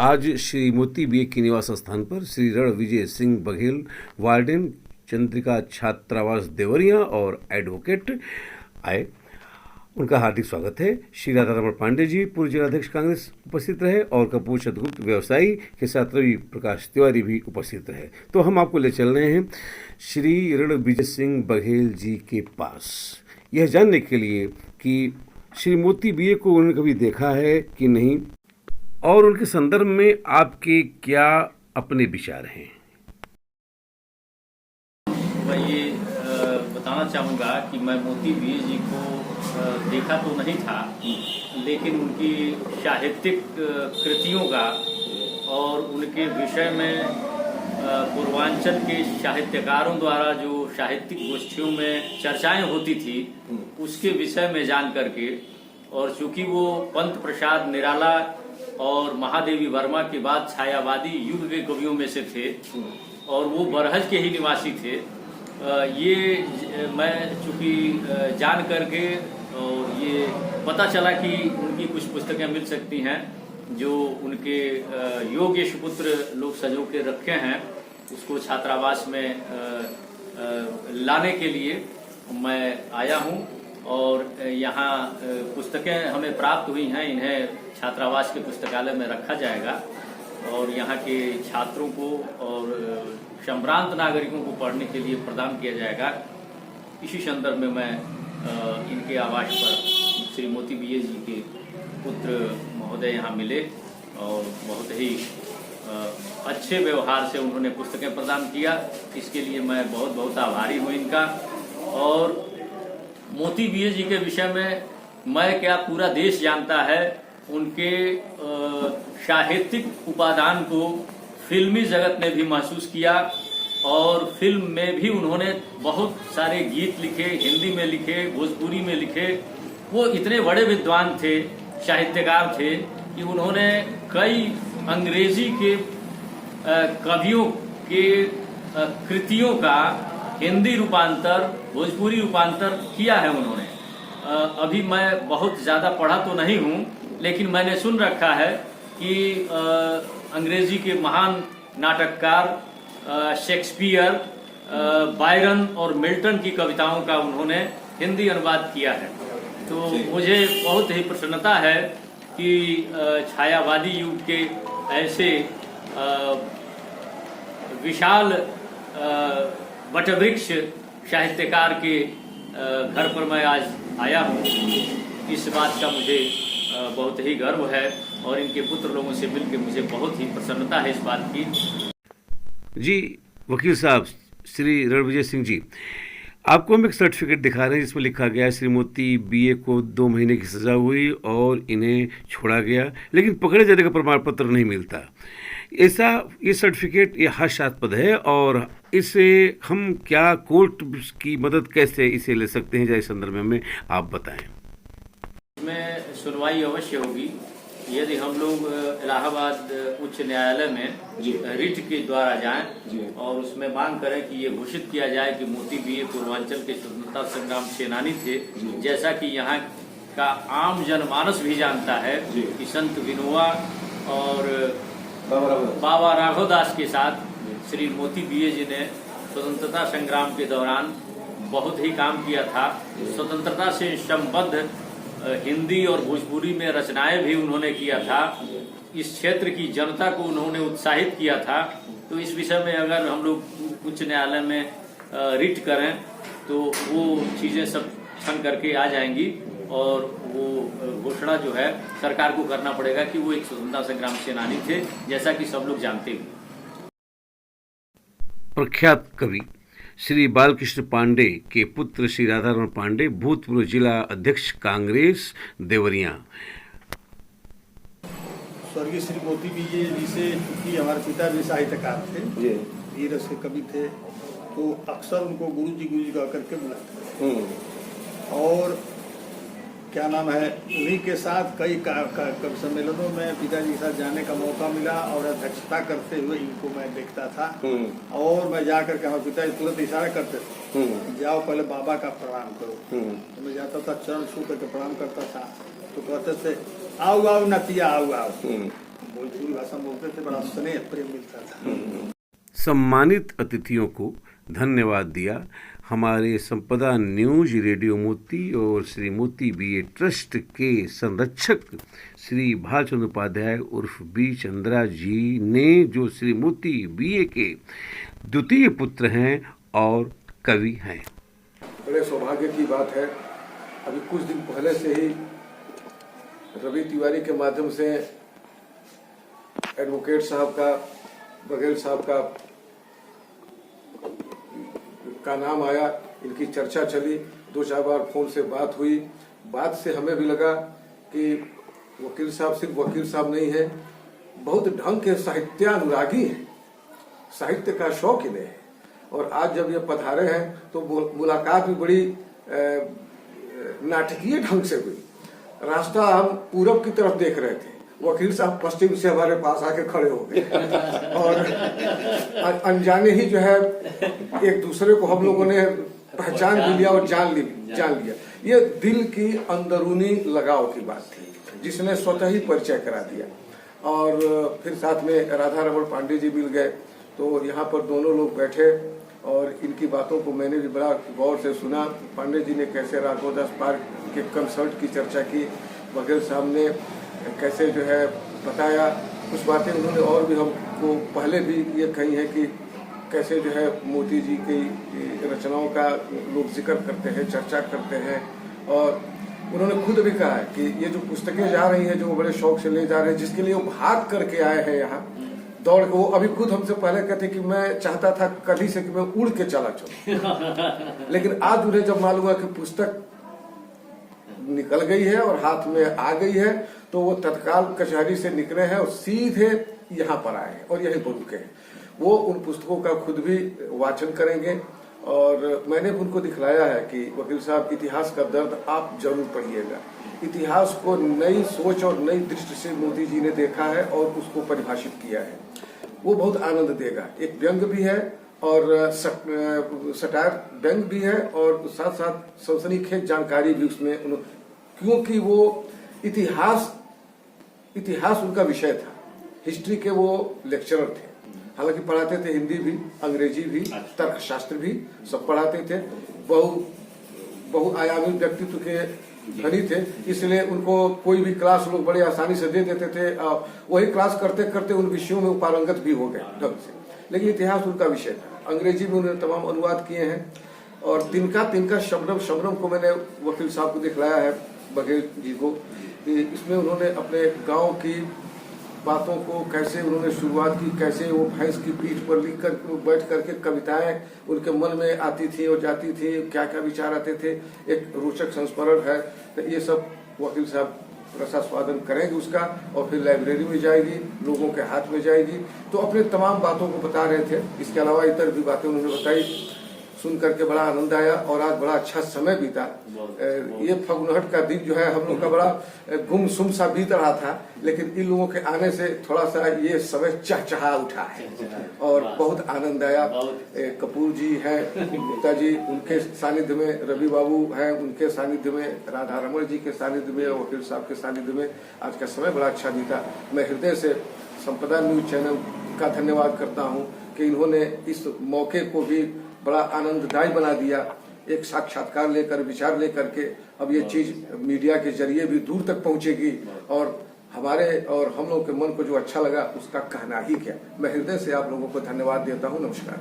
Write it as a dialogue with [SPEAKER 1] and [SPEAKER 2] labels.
[SPEAKER 1] आज श्री मोती बीए के निवास स्थान पर श्री रणविजय सिंह बघेल, वार्डन चंद्रिका छात्रावास देवरिया और एडवोकेट आए। उनका हार्दिक स्वागत है। श्री राधारमण पांडे जी पूर्व जिलाध्यक्ष कांग्रेस उपस्थित रहे और कपूर चंद्रगुप्त व्यवसायी के साथ रवि प्रकाश तिवारी भी उपस्थित रहे। तो हम आपको ले चल रहे हैं श्री रणविजय सिंह बघेल जी के पास, यह जानने के लिए कि श्री मोती बीए को उन्होंने कभी देखा है कि नहीं और उनके संदर्भ में आपके क्या अपने विचार हैं।
[SPEAKER 2] मैं ये बताना चाहूँगा कि मैं मोती बीए जी को देखा तो नहीं था, लेकिन उनकी साहित्यिक कृतियों का और उनके विषय में पूर्वांचल के साहित्यकारों द्वारा जो साहित्यिक गोष्ठियों में चर्चाएं होती थी उसके विषय में जान करके, और चूंकि वो पंत प्रसाद निराला और महादेवी वर्मा के बाद छायावादी युग के कवियों में से थे और वो बरहज के ही निवासी थे, ये मैं चूंकि जान करके और ये पता चला कि उनकी कुछ पुस्तकें मिल सकती हैं जो उनके योग्य सुपुत्र लोग सजो के रखे हैं, उसको छात्रावास में लाने के लिए मैं आया हूं। और यहाँ पुस्तकें हमें प्राप्त हुई हैं, इन्हें छात्रावास के पुस्तकालय में रखा जाएगा और यहाँ के छात्रों को और संभ्रांत नागरिकों को पढ़ने के लिए प्रदान किया जाएगा। इसी संदर्भ में मैं इनके आवास पर श्री मोती बीए जी के पुत्र महोदय यहाँ मिले और बहुत ही अच्छे व्यवहार से उन्होंने पुस्तकें प्रदान किया। इसके लिए मैं बहुत बहुत आभारी हूँ इनका। और मोती बीए जी के विषय में मैं क्या पूरा देश जानता है, उनके साहित्यिक उपादान को फिल्मी जगत ने भी महसूस किया और फिल्म में भी उन्होंने बहुत सारे गीत लिखे, हिंदी में लिखे, भोजपुरी में लिखे। वो इतने बड़े विद्वान थे, साहित्यकार थे कि उन्होंने कई अंग्रेजी के कवियों के कृतियों का हिंदी रूपांतर, भोजपुरी रूपांतर किया है उन्होंने। अभी मैं बहुत ज़्यादा पढ़ा तो नहीं हूँ, लेकिन मैंने सुन रखा है कि अंग्रेजी के महान नाटककार शेक्सपियर, बायरन और मिल्टन की कविताओं का उन्होंने हिंदी अनुवाद किया है। तो मुझे बहुत ही प्रसन्नता है कि छायावादी युग के ऐसे विशाल वटवृक्ष साहित्यकार के घर पर मैं आज आया हूँ। इस बात का मुझे बहुत ही गर्व है और इनके पुत्र लोगों से मिलकर मुझे बहुत ही प्रसन्नता है इस बात की।
[SPEAKER 1] जी वकील साहब, श्री रणविजय सिंह जी, आपको हम एक सर्टिफिकेट दिखा रहे हैं जिसमें लिखा गया है श्री मोती बीए को 2 महीने की सज़ा हुई और इन्हें छोड़ा गया, लेकिन पकड़े जाने का प्रमाण पत्र नहीं मिलता। ऐसा ये सर्टिफिकेट ये हास्यास्पद है और इसे हम क्या कोर्ट की मदद कैसे इसे ले सकते हैं, इस संदर्भ में आप बताएं।
[SPEAKER 2] इसमें सुनवाई अवश्य होगी यदि हम लोग इलाहाबाद उच्च न्यायालय में रिट के द्वारा जाएं और उसमें मांग करें कि ये घोषित किया जाए कि मोती बीए पूर्वांचल के स्वतंत्रता संग्राम सेनानी थे, जैसा कि यहाँ का आम जनमानस भी जानता है कि संत विनोबा और बाबा राघवदास के साथ श्री मोती बीए जी ने स्वतंत्रता संग्राम के दौरान बहुत ही काम किया था। स्वतंत्रता से संबद्ध हिंदी और भोजपुरी में रचनाएं भी उन्होंने किया था। इस क्षेत्र की जनता को उन्होंने उत्साहित किया था। तो इस विषय में अगर हम लोग उच्च न्यायालय में रिट करें तो वो चीज़ें सब छन करके आ जाएंगी और वो घोषणा जो है सरकार को करना पड़ेगा कि वो एक स्वतंत्रता संग्राम सेनानी थे, जैसा कि सब लोग जानते हैं।
[SPEAKER 1] प्रख्यात कवि श्री बालकृष्ण पांडे के पुत्र श्री राधारमण पांडे, भूतपूर्व जिला अध्यक्ष कांग्रेस देवरिया।
[SPEAKER 3] स्वर्गीय श्री मोती बीए जी से, चूंकि हमारे पिता भी साहित्यकार थे, वीर रस के कवि थे, तो अक्सर उनको गुरु जी कह करके बुलाते और क्या नाम है, उन्हीं के साथ कई कवि सम्मेलनों में पिताजी के साथ जाने का मौका मिला और अध्यक्षता करते हुए इनको मैं देखता था। और मैं जाकर के, हमारे पिताजी तुरंत इशारा करते थे जाओ पहले बाबा का प्रणाम करो। तो मैं जाता था, चरण छू करके प्रणाम करता था, तो कहते थे आओ आओ नतिया आओ आओ। भोजपुरी भाषा में बोलते थे, बड़ा स्नेह प्रेम मिलता था।
[SPEAKER 1] सम्मानित अतिथियों को धन्यवाद दिया। हमारे संपदा न्यूज रेडियो मोती और श्री मोती बीए ट्रस्ट के संरक्षक श्री भालचंद्र उपाध्याय उर्फ बी चंद्रा जी ने, जो श्री मोती बीए के द्वितीय पुत्र हैं और कवि हैं।
[SPEAKER 4] बड़े सौभाग्य की बात है, अभी कुछ दिन पहले से ही रवि तिवारी के माध्यम से एडवोकेट साहब का, बघेल साहब का नाम आया, इनकी चर्चा चली, 2-4 बार फोन से बात हुई। बात से हमें भी लगा कि वकील साहब सिर्फ वकील साहब नहीं है, बहुत ढंग के साहित्यानुरागी हैं, साहित्य का शौक इन्हें है। और आज जब ये पधारे हैं तो मुलाकात भी बड़ी नाटकीय ढंग से हुई। रास्ता हम पूरब की तरफ देख रहे थे, वकील साहब पश्चिम से हमारे पास आके खड़े हो गए और अनजाने ही जो है एक दूसरे को हम लोगों ने पहचान भी लिया और जान लिया। ये दिल की अंदरूनी लगाव की बात थी जिसने स्वतः ही परिचय करा दिया। और फिर साथ में राधा रमण पांडे जी मिल गए, तो यहाँ पर दोनों लोग बैठे और इनकी बातों को मैंने भी बड़ा गौर से सुना। पांडे जी ने कैसे राघवदास पार्क के कंसर्ट की चर्चा की, बघेल साहब ने कैसे जो है बताया, कुछ बातें उन्होंने और भी हमको पहले भी ये कही है कि कैसे जो है मोती जी की रचनाओं का लोग जिक्र करते हैं, चर्चा करते हैं। और उन्होंने खुद भी कहा है कि ये जो पुस्तकें जा रही हैं, जो वो बड़े शौक से ले जा रहे हैं, जिसके लिए वो भाग करके आए हैं यहाँ दौड़ के, वो अभी खुद हमसे पहले कहते कि मैं चाहता था कभी से कि मैं उड़ के चला चलूं, लेकिन आज उन्हें जब मालूम हुआ कि पुस्तक निकल गई है और हाथ में आ गई है, तो वो तत्काल कचहरी से निकले हैं और सीधे यहाँ पर आए हैं और यहीं पर रुके हैं। वो उन पुस्तकों का खुद भी वाचन करेंगे और मैंने भी उनको दिखलाया है कि वकील साहब, इतिहास का दर्द आप जरूर पढ़िएगा। इतिहास को नई सोच और नई दृष्टि से मोदी जी ने देखा है और उसको परिभाषित किया है, वो बहुत आनंद देगा। एक व्यंग भी है और सटायर व्यंग भी है और साथ साथ सनसनीखेज जानकारी भी उसमें, क्योंकि वो इतिहास उनका विषय था। हिस्ट्री के वो लेक्चरर थे, हालांकि पढ़ाते थे हिंदी भी, अंग्रेजी भी, तर्कशास्त्र भी, सब पढ़ाते थे। बहुआयामी व्यक्तित्व के धनी थे, इसलिए उनको कोई भी क्लास लोग बड़े आसानी से दे देते थे। वही क्लास करते करते उन विषयों में पारंगत भी हो गए ढंग से। लेकिन इतिहास उनका विषय था। अंग्रेजी में उन्होंने तमाम अनुवाद किए हैं और तिनका शबनम को मैंने वकील साहब को दिखलाया है, बघेल जी को, कि इसमें उन्होंने अपने गांव की बातों को कैसे उन्होंने शुरुआत की, कैसे वो भैंस की पीठ पर लिख कर बैठ करके कविताएं उनके मन में आती थी और जाती थी, क्या क्या विचार आते थे, एक रोचक संस्मरण है। तो ये सब वकील साहब रसास्वादन करेंगे उसका और फिर लाइब्रेरी में जाएगी, लोगों के हाथ में जाएगी। तो अपने तमाम बातों को बता रहे थे, इसके अलावा इतर भी बातें उन्होंने बताई, सुन करके बड़ा आनंद आया और आज बड़ा अच्छा समय बीता। ये फगुनहट का दिन जो है हम लोग का बड़ा गुमसुम सा बीत रहा था, लेकिन इन लोगों के आने से थोड़ा सा ये समय चहचहा उठा है और बहुत आनंद आया। कपूर जी हैं, गुप्ता जी, उनके सानिध्य में, रवि बाबू हैं, उनके सानिध्य में, राधा रमण जी के सानिध्य में, वकील साहब के सानिध्य में आज का समय बड़ा अच्छा बीता। मैं हृदय से संपदा न्यूज चैनल का धन्यवाद करता हूँ कि इन्होंने इस मौके को भी बड़ा आनंददायी बना दिया। एक साक्षात्कार लेकर, विचार लेकर के अब ये चीज मीडिया के जरिए भी दूर तक पहुंचेगी और हमारे और हम लोग के मन को जो अच्छा लगा उसका कहना ही क्या। मैं हृदय से आप लोगों को धन्यवाद देता हूँ। नमस्कार।